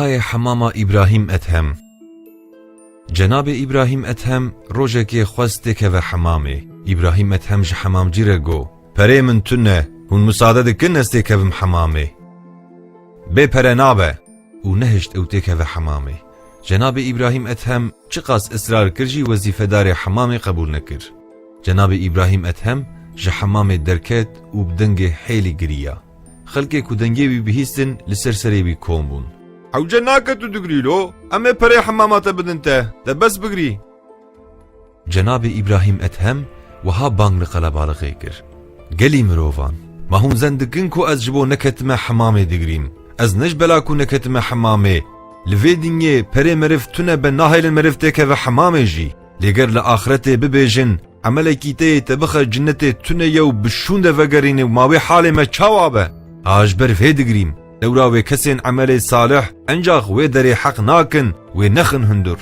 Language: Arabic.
وهای حماما ابراهیم اتهم. جناب ابراهیم اتهم روجکی خواسته که و حمامه. ابراهیم اتهم ج حمام جیره گو پره من تنه هون مساعده دکن استه که و حمامه بی پره نابه و نهشت اوته که و حمامه. جناب ابراهیم اتهم چقاس اصرار کرجی وظیفه دار حمام قبول نکر. جناب ابراهیم اتهم ج حمام درکت و بدنگ حیلی گریا خلقه کو دنگی بی بهیستن لسر سری بی کوم بون. او جناکه تو دگری لو اما پره حمامات بدنته ده بس بگری. جناب ابراهیم اتهم وها بانگ لقلبالغی کر. گلی مروفان ما هم زندگن کو از جبو نکتم حمام دگریم از نج بلا کو نکتم حمامه لوی دنگی پره مرفتونه به ناهیل مرفته که و حمامه جی لگر لآخرت ببیجن عمل کیته تبخ جنت تونه یو بشونده وگرین و ماوی حال ما چاوابه آج برف هدگریم لوراوی کسین عمل صالح انجاق وی دری حق ناکن وی نخن هندر.